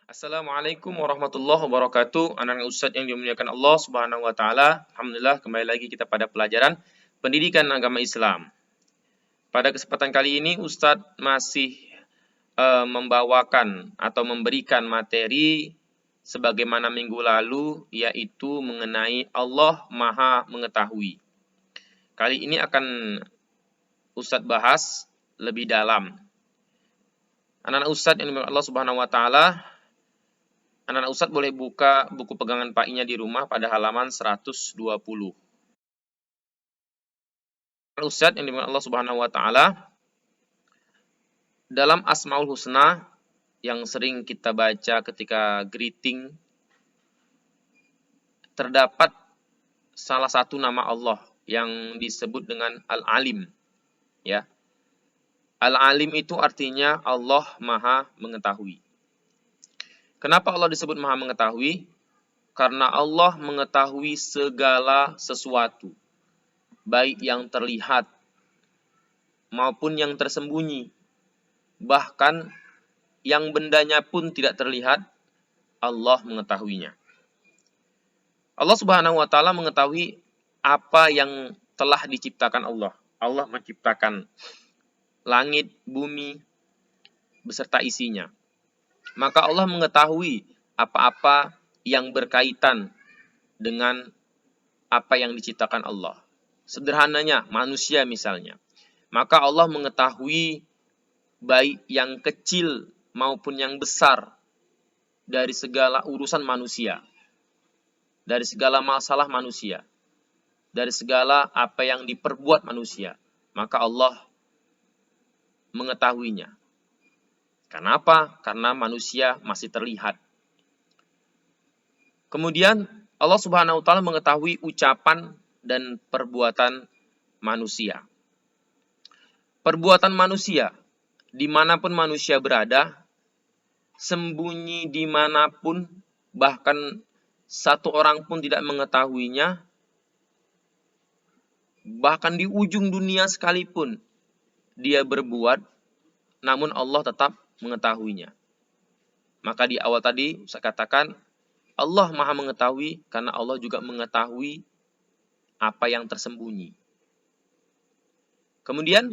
Assalamualaikum warahmatullahi wabarakatuh. Anak-anak Ustadz yang dimuliakan Allah Subhanahu wa taala. Alhamdulillah kembali lagi kita pada pelajaran pendidikan agama Islam. Pada kesempatan kali ini Ustadz masih membawakan atau memberikan materi sebagaimana minggu lalu, yaitu mengenai Allah Maha Mengetahui. Kali ini akan Ustadz bahas lebih dalam. Anak-anak Ustadz yang dimuliakan Allah Subhanahu wa taala, anak-anak Ustadz boleh buka buku pegangan PAI-nya di rumah pada halaman 120. Ustadz yang dimuliakan Allah Subhanahu wa taala, dalam Asmaul Husna yang sering kita baca ketika greeting, terdapat salah satu nama Allah yang disebut dengan Al-Alim, ya. Al-Alim itu artinya Allah Maha Mengetahui. Kenapa Allah disebut Maha Mengetahui? Karena Allah mengetahui segala sesuatu, baik yang terlihat maupun yang tersembunyi. Bahkan yang bendanya pun tidak terlihat, Allah mengetahuinya. Allah Subhanahu wa taala mengetahui apa yang telah diciptakan Allah. Allah menciptakan langit, bumi beserta isinya. Maka Allah mengetahui apa-apa yang berkaitan dengan apa yang diciptakan Allah. Sederhananya, manusia misalnya. Maka Allah mengetahui baik yang kecil maupun yang besar dari segala urusan manusia, dari segala masalah manusia, dari segala apa yang diperbuat manusia. Maka Allah mengetahuinya. Kenapa? Karena manusia masih terlihat. Kemudian Allah Subhanahu wa taala mengetahui ucapan dan perbuatan manusia. Perbuatan manusia, dimanapun manusia berada, sembunyi dimanapun, bahkan satu orang pun tidak mengetahuinya, bahkan di ujung dunia sekalipun dia berbuat, namun Allah tetap mengetahuinya. Maka di awal tadi saya katakan, Allah Maha Mengetahui karena Allah juga mengetahui apa yang tersembunyi. Kemudian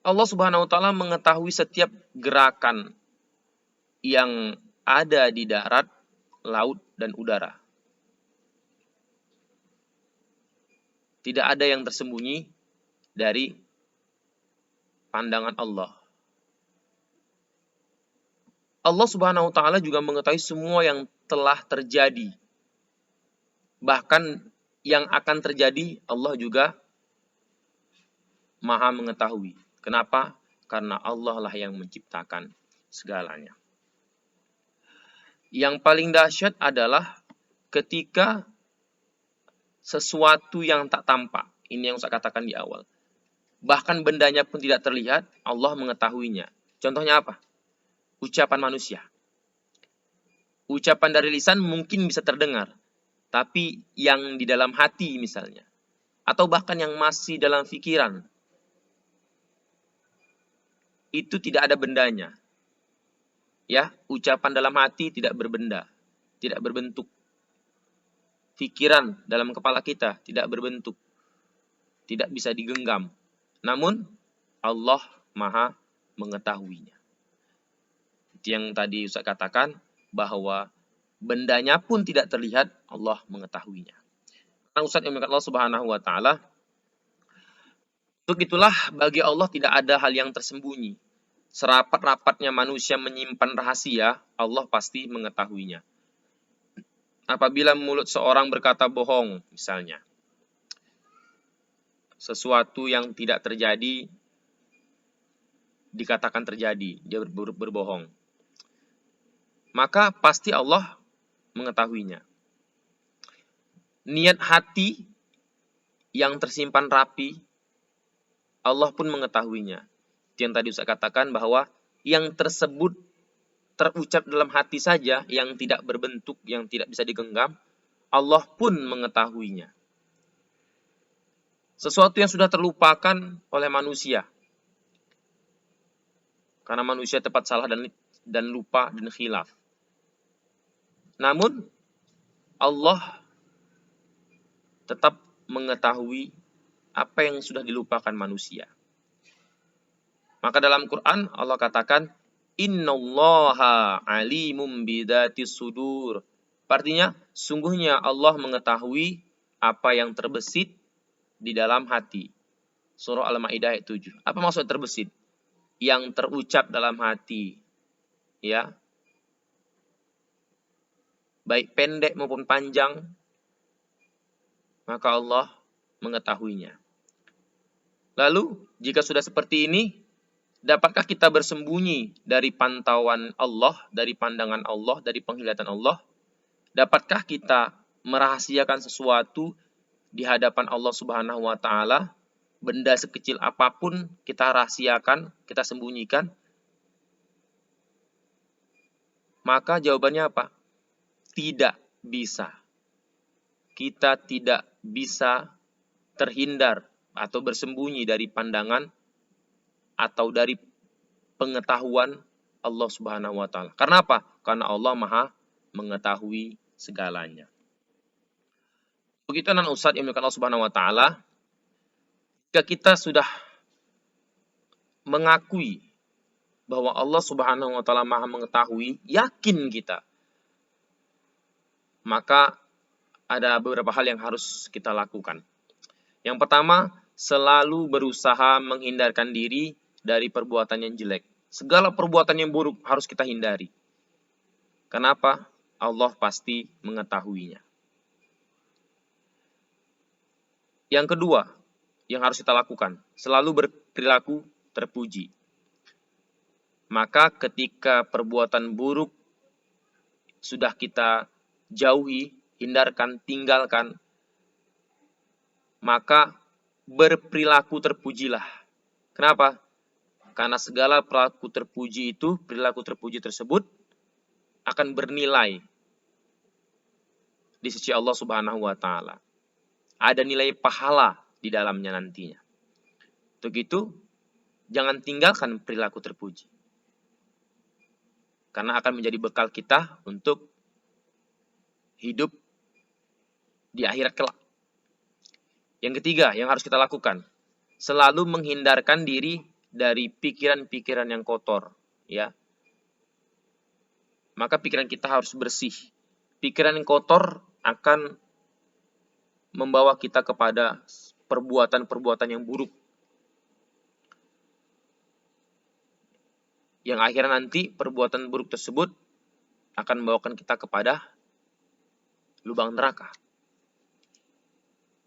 Allah Subhanahu wa taala mengetahui setiap gerakan yang ada di darat, laut, dan udara. Tidak ada yang tersembunyi dari pandangan Allah. Allah Subhanahu wa taala juga mengetahui semua yang telah terjadi. Bahkan yang akan terjadi, Allah juga Maha Mengetahui. Kenapa? Karena Allah lah yang menciptakan segalanya. Yang paling dahsyat adalah ketika sesuatu yang tak tampak. Ini yang saya katakan di awal. Bahkan bendanya pun tidak terlihat, Allah mengetahuinya. Contohnya apa? Ucapan manusia. Ucapan dari lisan mungkin bisa terdengar, tapi yang di dalam hati misalnya, atau bahkan yang masih dalam pikiran, itu tidak ada bendanya. Ya, ucapan dalam hati tidak berbenda, tidak berbentuk. Pikiran dalam kepala kita tidak berbentuk, tidak bisa digenggam. Namun Allah Maha Mengetahuinya. Itu yang tadi Ustaz katakan, bahwa bendanya pun tidak terlihat, Allah mengetahuinya. Karena Ustaz yang Allah Subhanahu wa taala, untuk itulah bagi Allah tidak ada hal yang tersembunyi. Serapat-rapatnya manusia menyimpan rahasia, Allah pasti mengetahuinya. Apabila mulut seorang berkata bohong, misalnya, sesuatu yang tidak terjadi dikatakan terjadi, dia berbohong, maka pasti Allah mengetahuinya. Niat hati yang tersimpan rapi, Allah pun mengetahuinya. Yang tadi saya katakan bahwa yang tersebut terucap dalam hati saja, yang tidak berbentuk, yang tidak bisa digenggam, Allah pun mengetahuinya. Sesuatu yang sudah terlupakan oleh manusia, karena manusia tepat salah dan dan lupa dan khilaf. Namun Allah tetap mengetahui apa yang sudah dilupakan manusia. Maka dalam Quran Allah katakan, Innallaha alimum bidatis sudur. Artinya, sungguhnya Allah mengetahui apa yang terbesit di dalam hati. Surah Al-Maidah ayat 7. Apa maksud terbesit? Yang terucap dalam hati. Ya. Baik pendek maupun panjang, maka Allah mengetahuinya. Lalu, jika sudah seperti ini, dapatkah kita bersembunyi dari pantauan Allah, dari pandangan Allah, dari penglihatan Allah? Dapatkah kita merahasiakan sesuatu di hadapan Allah Subhanahu wa taala? Benda sekecil apapun kita rahasiakan, kita sembunyikan? Maka jawabannya apa? Tidak bisa. Kita tidak bisa terhindar atau bersembunyi dari pandangan atau dari pengetahuan Allah Subhanahu wa taala. Karena apa? Karena Allah Maha mengetahui segalanya. Begitu anak Ustadz yang Allah Subhanahu wa taala, jika kita sudah mengakui bahwa Allah Subhanahu wa taala Maha mengetahui, yakin kita, maka ada beberapa hal yang harus kita lakukan. Yang pertama, selalu berusaha menghindarkan diri dari perbuatan yang jelek. Segala perbuatan yang buruk harus kita hindari. Kenapa? Allah pasti mengetahuinya. Yang kedua, yang harus kita lakukan, selalu berperilaku terpuji. Maka ketika perbuatan buruk sudah kita jauhi, hindarkan, tinggalkan, maka berperilaku terpujilah. Kenapa? Karena segala perilaku terpuji itu, perilaku terpuji tersebut akan bernilai di sisi Allah Subhanahu wa taala. Ada nilai pahala di dalamnya nantinya. Untuk itu, jangan tinggalkan perilaku terpuji. Karena akan menjadi bekal kita untuk hidup di akhirat kelak. Yang ketiga, yang harus kita lakukan, selalu menghindarkan diri dari pikiran-pikiran yang kotor, ya. Maka pikiran kita harus bersih. Pikiran yang kotor akan membawa kita kepada perbuatan-perbuatan yang buruk. Yang akhirnya nanti perbuatan buruk tersebut akan membawakan kita kepada lubang neraka.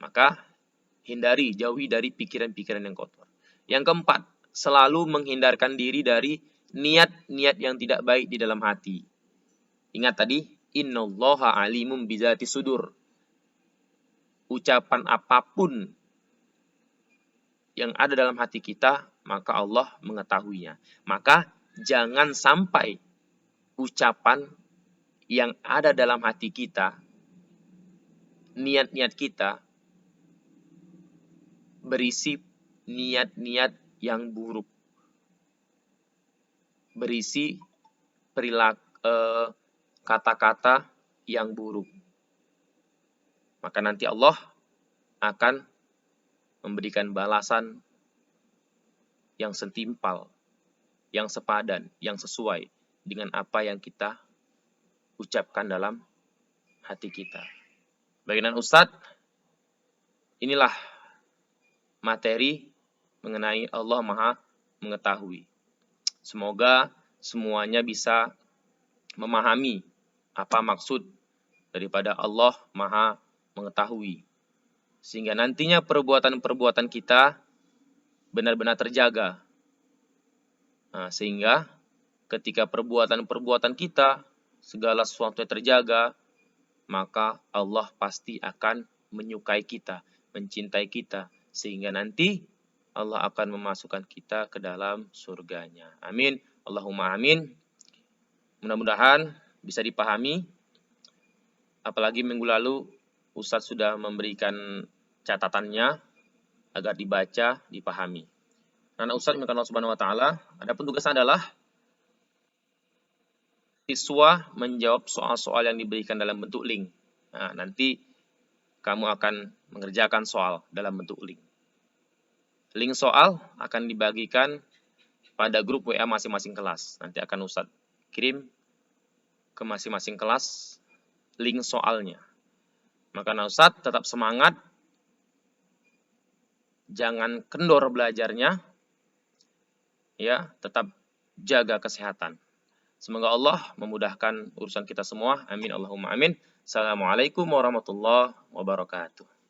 Maka hindari, jauhi dari pikiran-pikiran yang kotor. Yang keempat, selalu menghindarkan diri dari niat-niat yang tidak baik di dalam hati. Ingat tadi, innallaha alimum bizati sudur. Ucapan apapun yang ada dalam hati kita, maka Allah mengetahuinya. Maka jangan sampai ucapan yang ada dalam hati kita, niat-niat kita, berisi niat-niat yang buruk. Berisi perilaku kata-kata yang buruk. Maka nanti Allah akan memberikan balasan yang setimpal, yang sepadan, yang sesuai dengan apa yang kita ucapkan dalam hati kita. Bagian Ustadz, inilah materi mengenai Allah Maha mengetahui. Semoga semuanya bisa memahami apa maksud daripada Allah Maha mengetahui. Sehingga nantinya perbuatan-perbuatan kita benar-benar terjaga. Nah, sehingga ketika perbuatan-perbuatan kita segala sesuatu yang terjaga, maka Allah pasti akan menyukai kita, mencintai kita. Sehingga nanti Allah akan memasukkan kita ke dalam surganya. Amin. Allahumma amin. Mudah-mudahan bisa dipahami. Apalagi minggu lalu Ustadz sudah memberikan catatannya agar dibaca, dipahami. Karena Ustadz minta Allah Subhanahu wa taala, adapun tugasnya adalah siswa menjawab soal-soal yang diberikan dalam bentuk link. Nah, nanti kamu akan mengerjakan soal dalam bentuk link. Link soal akan dibagikan pada grup WA masing-masing kelas. Nanti akan Ustadz kirim ke masing-masing kelas link soalnya. Maka Ustadz tetap semangat, jangan kendor belajarnya, ya, tetap jaga kesehatan. Semoga Allah memudahkan urusan kita semua. Amin Allahumma amin. Assalamualaikum warahmatullahi wabarakatuh.